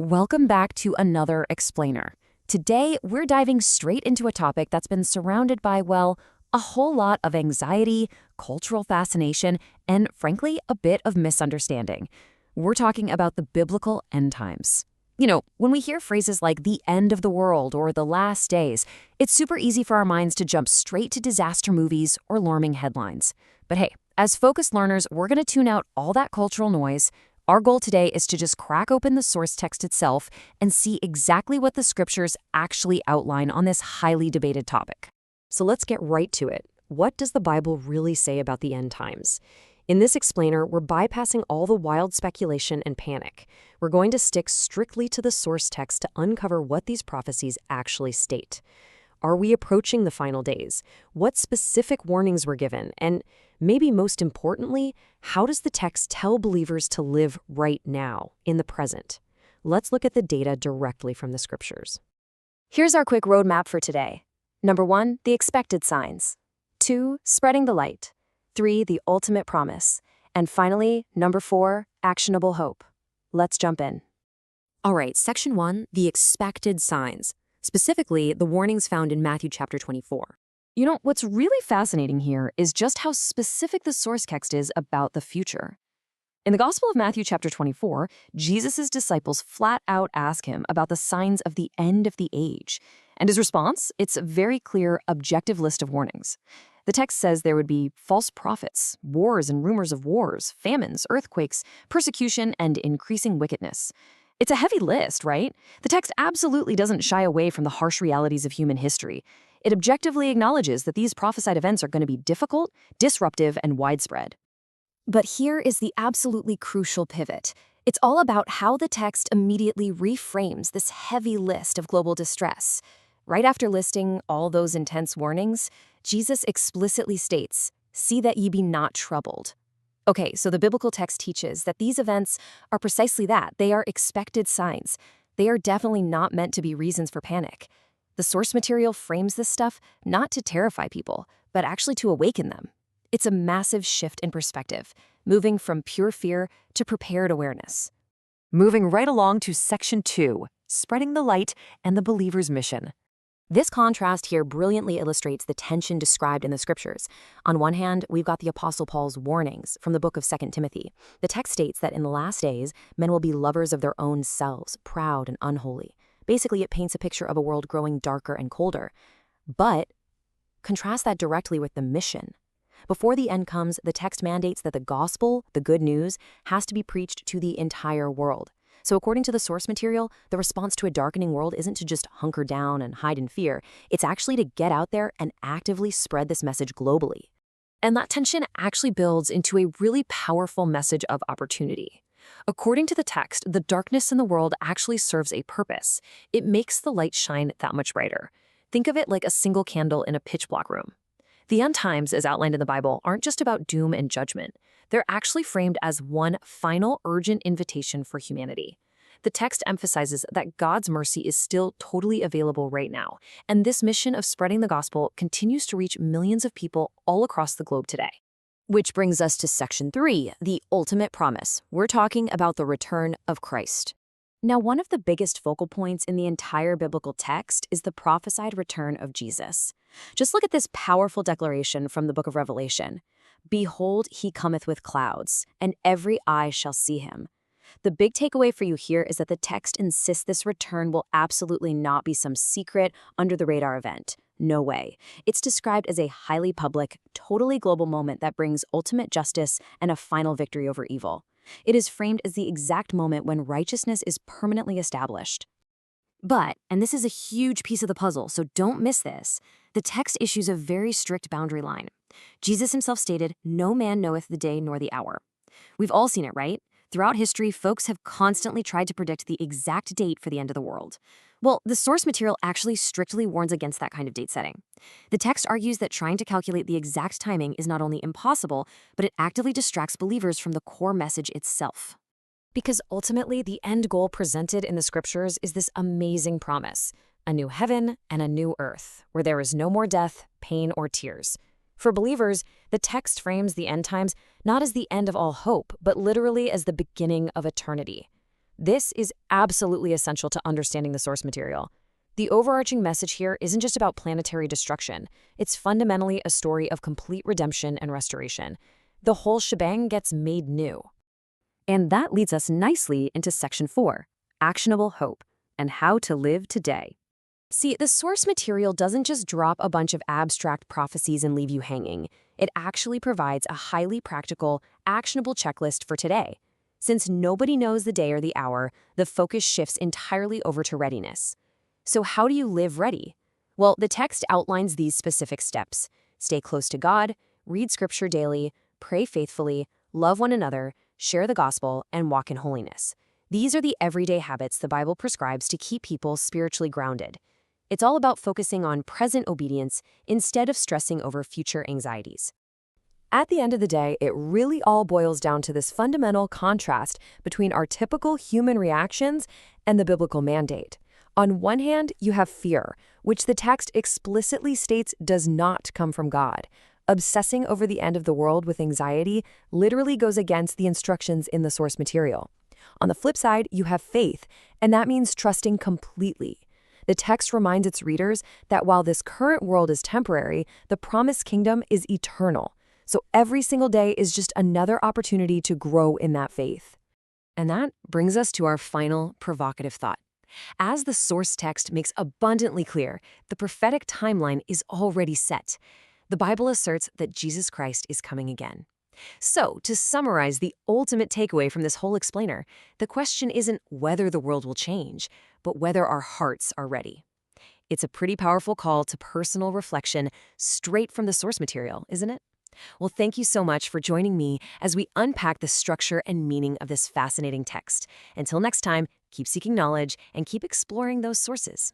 Welcome back to another explainer. Today, we're diving straight into a topic that's been surrounded by, well, a whole lot of anxiety, cultural fascination, and frankly, a bit of misunderstanding. We're talking about the biblical end times. When we hear phrases like the end of the world or the last days, it's super easy for our minds to jump straight to disaster movies or alarming headlines. But hey, as focused learners, we're going to tune out all that cultural noise. Our goal today is to just crack open the source text itself and see exactly what the scriptures actually outline on this highly debated topic. So let's get right to it. What does the Bible really say about the end times? In this explainer, we're bypassing all the wild speculation and panic. We're going to stick strictly to the source text to uncover what these prophecies actually state. Are we approaching the final days? What specific warnings were given? And maybe most importantly, how does the text tell believers to live right now, in the present? Let's look at the data directly from the scriptures. Here's our quick roadmap for today. Number 1, the expected signs. 2, spreading the light. 3, the ultimate promise. And finally, number 4, actionable hope. Let's jump in. All right, section 1, the expected signs. Specifically, the warnings found in Matthew chapter 24. What's really fascinating here is just how specific the source text is about the future. In the Gospel of Matthew chapter 24, Jesus' disciples flat out ask him about the signs of the end of the age. And his response? It's a very clear, objective list of warnings. The text says there would be false prophets, wars and rumors of wars, famines, earthquakes, persecution, and increasing wickedness. It's a heavy list, right? The text absolutely doesn't shy away from the harsh realities of human history. It objectively acknowledges that these prophesied events are going to be difficult, disruptive, and widespread. But here is the absolutely crucial pivot. It's all about how the text immediately reframes this heavy list of global distress. Right after listing all those intense warnings, Jesus explicitly states, "See that ye be not troubled." Okay, so the biblical text teaches that these events are precisely that. They are expected signs. They are definitely not meant to be reasons for panic. The source material frames this stuff not to terrify people, but actually to awaken them. It's a massive shift in perspective, moving from pure fear to prepared awareness. Moving right along to section 2, spreading the light and the believer's mission. This contrast here brilliantly illustrates the tension described in the scriptures. On one hand, we've got the Apostle Paul's warnings from the book of 2 Timothy. The text states that in the last days, men will be lovers of their own selves, proud and unholy. Basically, it paints a picture of a world growing darker and colder. But contrast that directly with the mission. Before the end comes, the text mandates that the gospel, the good news, has to be preached to the entire world. So according to the source material, the response to a darkening world isn't to just hunker down and hide in fear. It's actually to get out there and actively spread this message globally. And that tension actually builds into a really powerful message of opportunity. According to the text, the darkness in the world actually serves a purpose. It makes the light shine that much brighter. Think of it like a single candle in a pitch-black room. The end times, as outlined in the Bible, aren't just about doom and judgment. They're actually framed as one final urgent invitation for humanity. The text emphasizes that God's mercy is still totally available right now, and this mission of spreading the gospel continues to reach millions of people all across the globe today. Which brings us to section 3, the ultimate promise. We're talking about the return of Christ. Now, one of the biggest focal points in the entire biblical text is the prophesied return of Jesus. Just look at this powerful declaration from the book of Revelation. "Behold, he cometh with clouds, and every eye shall see him." The big takeaway for you here is that the text insists this return will absolutely not be some secret, under-the-radar event. No way. It's described as a highly public, totally global moment that brings ultimate justice and a final victory over evil. It is framed as the exact moment when righteousness is permanently established. But, and this is a huge piece of the puzzle, so don't miss this, the text issues a very strict boundary line. Jesus himself stated, "No man knoweth the day nor the hour." We've all seen it, right? Throughout history, folks have constantly tried to predict the exact date for the end of the world. Well, the source material actually strictly warns against that kind of date setting. The text argues that trying to calculate the exact timing is not only impossible, but it actively distracts believers from the core message itself. Because ultimately, the end goal presented in the scriptures is this amazing promise: a new heaven and a new earth, where there is no more death, pain, or tears. For believers, the text frames the end times not as the end of all hope, but literally as the beginning of eternity. This is absolutely essential to understanding the source material. The overarching message here isn't just about planetary destruction. It's fundamentally a story of complete redemption and restoration. The whole shebang gets made new. And that leads us nicely into Section 4, Actionable Hope, and How to Live Today. See, the source material doesn't just drop a bunch of abstract prophecies and leave you hanging. It actually provides a highly practical, actionable checklist for today. Since nobody knows the day or the hour, the focus shifts entirely over to readiness. So how do you live ready? Well, the text outlines these specific steps. Stay close to God, read Scripture daily, pray faithfully, love one another, share the gospel, and walk in holiness. These are the everyday habits the Bible prescribes to keep people spiritually grounded. It's all about focusing on present obedience instead of stressing over future anxieties. At the end of the day, it really all boils down to this fundamental contrast between our typical human reactions and the biblical mandate. On one hand, you have fear, which the text explicitly states does not come from God. Obsessing over the end of the world with anxiety literally goes against the instructions in the source material. On the flip side, you have faith, and that means trusting completely. The text reminds its readers that while this current world is temporary, the promised kingdom is eternal. So every single day is just another opportunity to grow in that faith. And that brings us to our final provocative thought. As the source text makes abundantly clear, the prophetic timeline is already set. The Bible asserts that Jesus Christ is coming again. So, to summarize the ultimate takeaway from this whole explainer, the question isn't whether the world will change, but whether our hearts are ready. It's a pretty powerful call to personal reflection straight from the source material, isn't it? Well, thank you so much for joining me as we unpack the structure and meaning of this fascinating text. Until next time, keep seeking knowledge and keep exploring those sources.